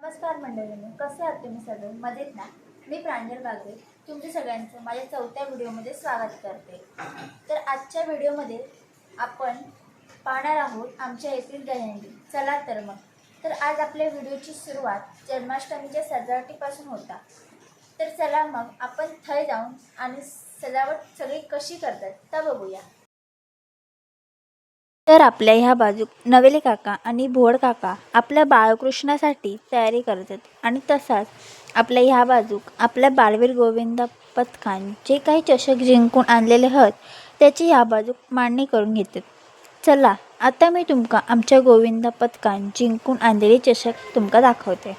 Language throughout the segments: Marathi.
नमस्कार मंडळींनो, कसे आहात तुम्ही सगळे? मजेत ना? मी प्रांजल बागरे तुमच्या सगळ्यांचं माझ्या 4थ्या व्हिडिओमध्ये स्वागत करते. तर आजच्या व्हिडिओमध्ये आपण पाहणार आहोत आमच्या येथील दहीहंडी. चला तर मग. तर आज आपल्या व्हिडिओची सुरुवात जन्माष्टमीच्या सजावटीपासून होता. तर चला मग आपण थंय जाऊन आणि सजावट सगळी कशी करतात तर बघूया. तर आपल्या ह्या बाजू नवेले काका आणि भोड काका आपल्या बाळकृष्णासाठी तयारी करतात आणि तसाच आपल्या ह्या बाजूक आपल्या बालवीर गोविंदा पथकान जे काही चषक जिंकून आणलेले आहेत त्याची ह्या बाजूक मांडणी करून घेतात. चला आता मी तुमका आमच्या गोविंदा पथकान जिंकून आणलेले चषक तुमका दाखवते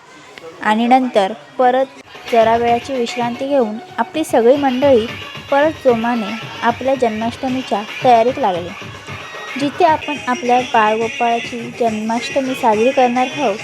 आणि नंतर परत जरा वेळाची विश्रांती घेऊन आपली सगळी मंडळी परत जोमाने आपल्या जन्माष्टमीच्या तयारीत लागली. जिथे आपण आपल्या बाळगोपाळाची जन्माष्टमी साजरी करणार आहोत.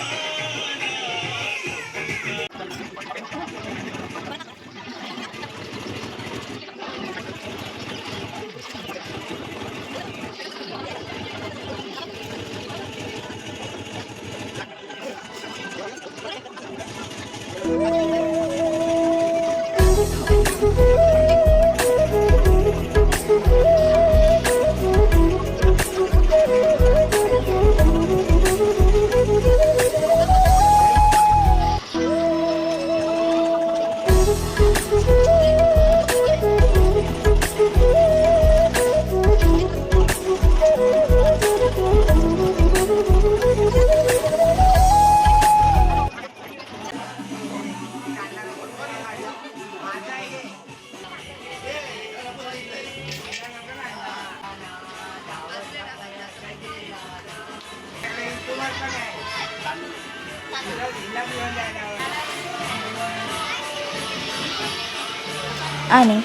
आणि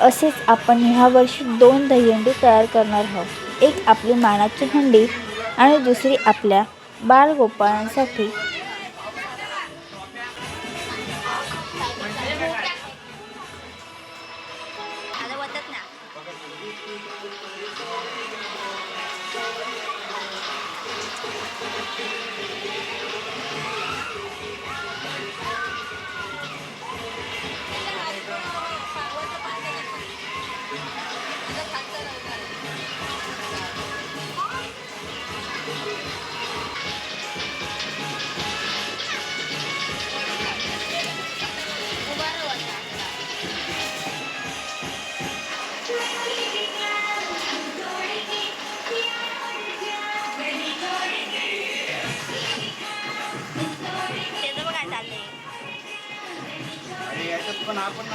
असेच आपण ह्या वर्षी 2 दहीहंडी तयार करणार आहोत. एक आपली मानाची हंडी आणि दुसरी आपल्या बाळगोपाळांसाठी. पण आपण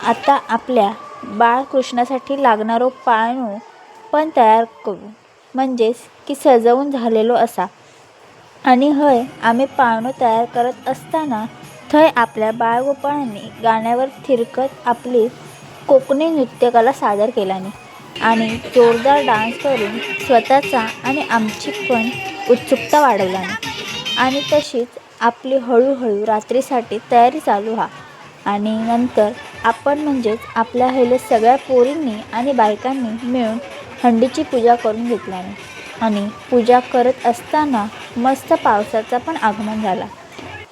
आता आपल्या बाळकृष्णासाठी लागणारो पाळणू पण तयार करू, म्हणजेच की सजवून झालेलो असा. आणि हय आम्ही पाळणू तयार करत असताना थंय आपल्या बाळगोपाळांनी गाण्यावर थिरकत आपली कोकणी नृत्यकला सादर केल्याने आणि जोरदार डान्स करून स्वतःचा आणि आमची पण उत्सुकता वाढवल्याने. आणि तशीच आपली हळूहळू रात्रीसाठी तयारी चालू हा. आणि नंतर आपण म्हणजेच आपल्या हेले सगळ्या पोरींनी आणि बायकांनी मिळून हंडीची पूजा करून घेतल्याने आणि पूजा करत असताना मस्त पावसाचा पण आगमन झाला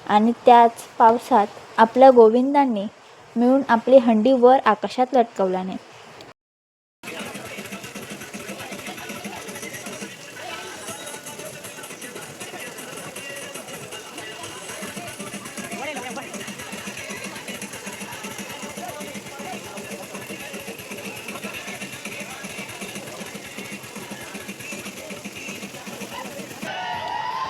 आणि त्याच पावसात आपल्या गोविंदांनी मिळून आपली हंडी वर आकाशात लटकवल्याने.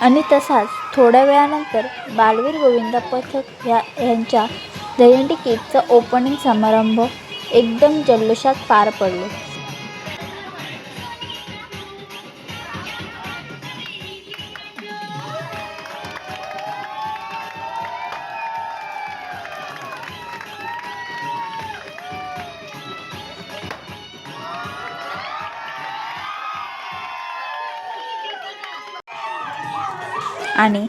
आणि तसाच थोड्या वेळानंतर बालवीर गोविंदा पथक यांच्या दहीहंडी किटचा ओपनिंग समारंभ एकदम जल्लोषात पार पडलो. आणि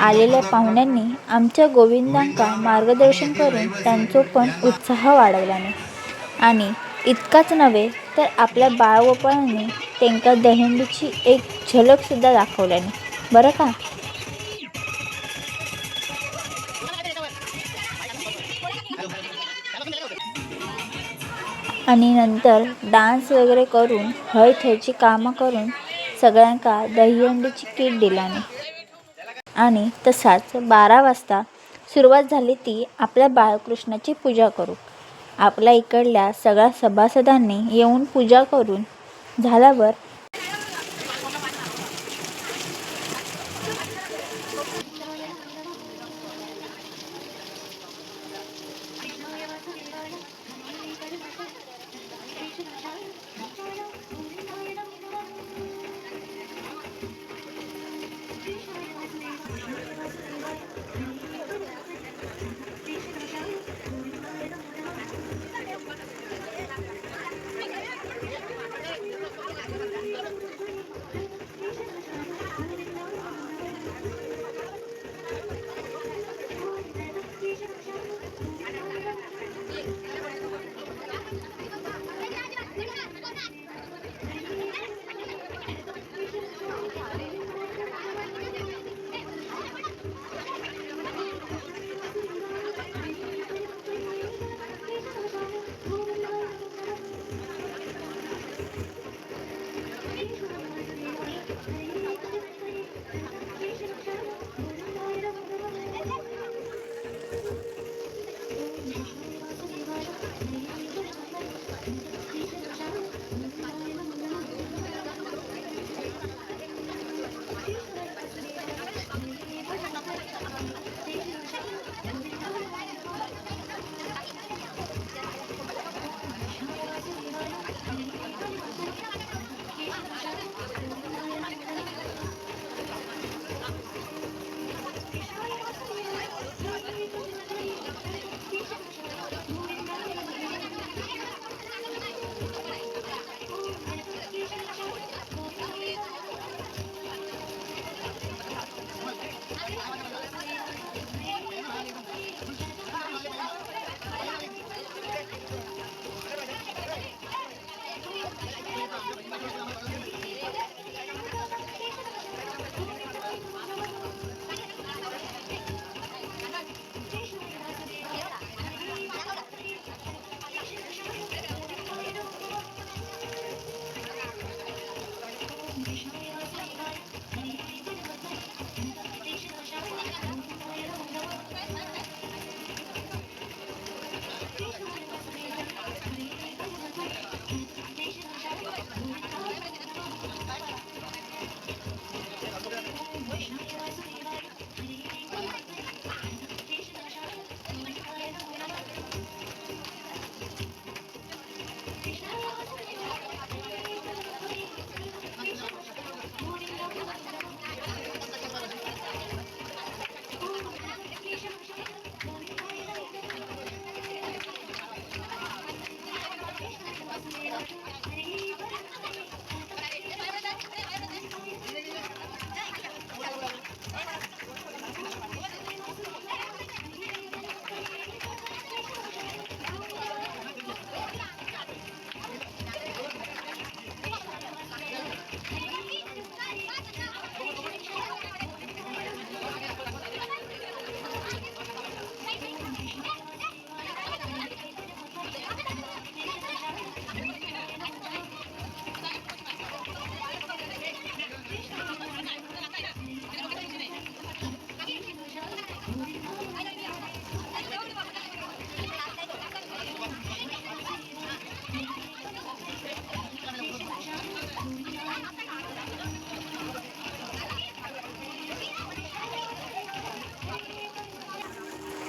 आलेल्या पाहुण्यांनी आमच्या गोविंदांका मार्गदर्शन करून त्यांचा पण उत्साह वाढवल्याने. आणि इतकाच नव्हे तर आपल्या बाळगोपाळांनी त्यांका दहीहंडीची एक झलकसुद्धा दाखवली नाही बरं का. आणि नंतर डान्स वगैरे करून हय थयची कामं करून सगळ्यांका दहीहंडीची किट दिल्याने. आणि तसाच 12 वाजता सुरुवात झाली ती आपल्या बाळकृष्णाची पूजा करू. आपल्या इकडल्या सगळ्या सभासदांनी येऊन पूजा करून झाल्यावर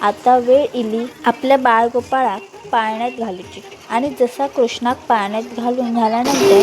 आता वेळ इली आपल्या बाळगोपाळाक पाळण्यात घालूची. आणि जसा कृष्णाक पाळण्यात घालून झाल्यानंतर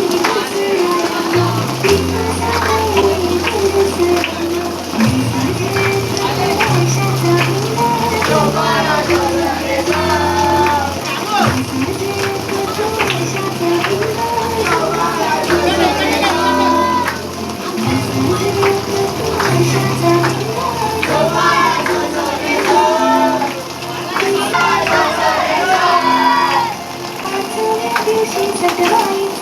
She's a delight.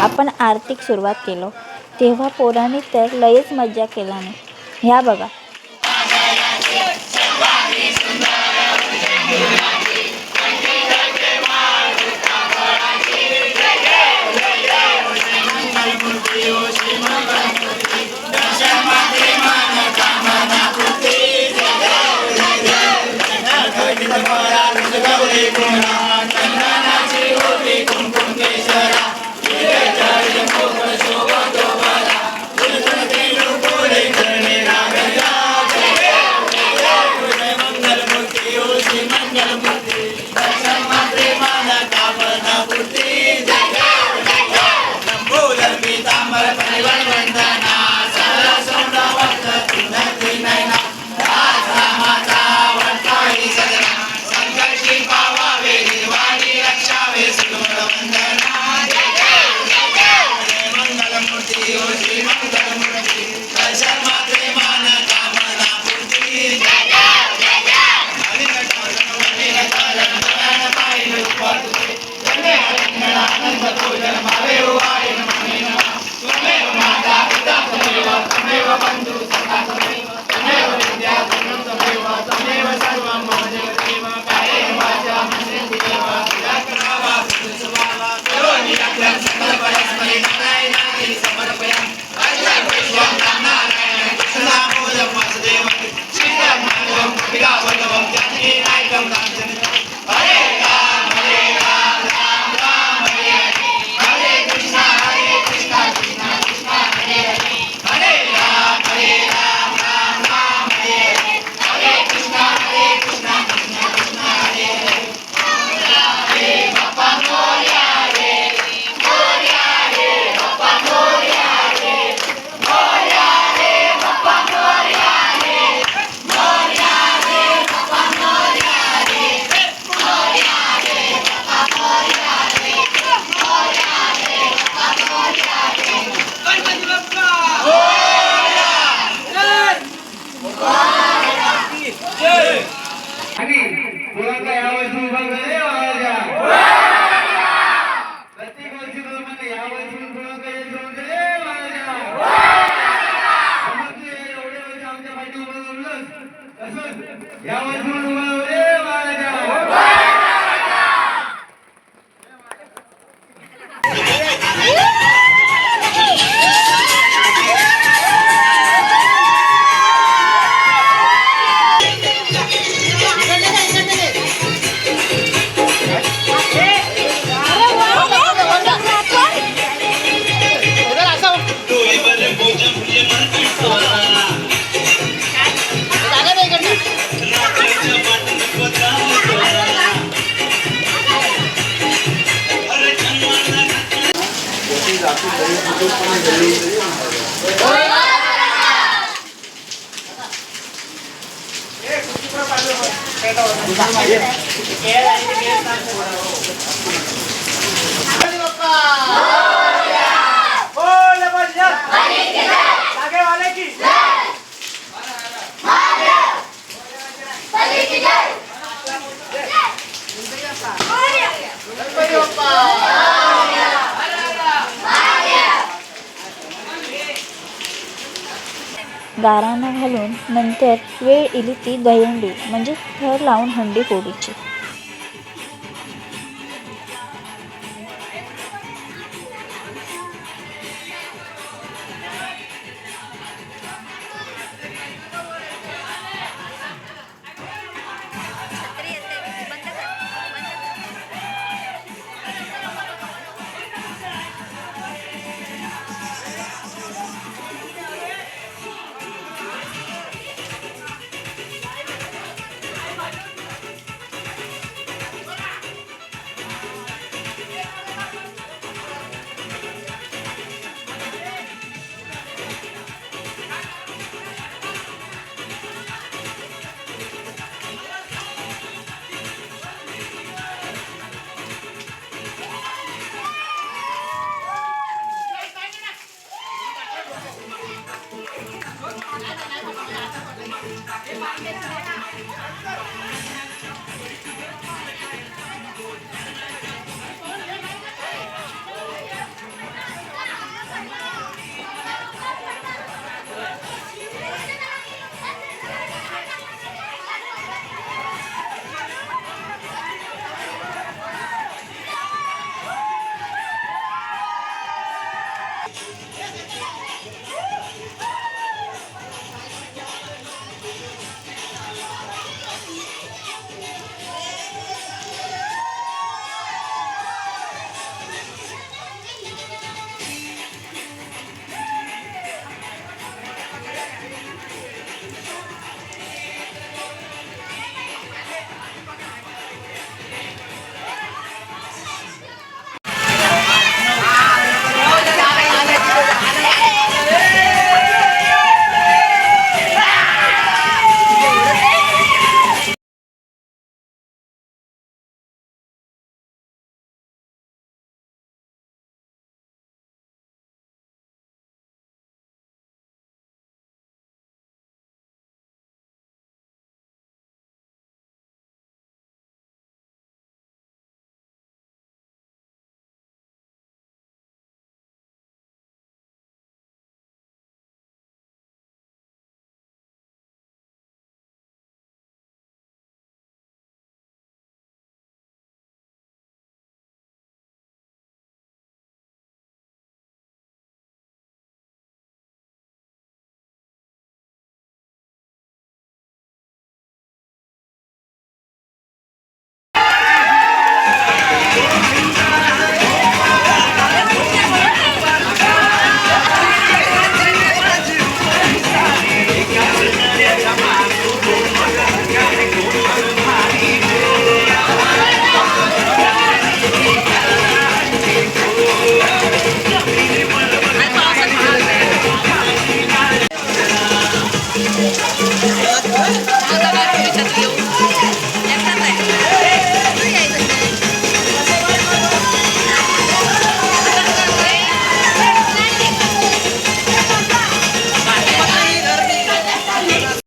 आपण आरतीक सुरुवात केलो तेव्हा पोरांनी तर लयच मज्जा केला नाही. ह्या बघा. गाराणा घालून नंतर वेळ इली ती दहीहंडी म्हणजे थर लावून हंडी फोडीची.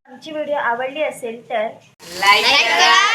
आमची व्हिडिओ आवडली असेल तर लाईक करा,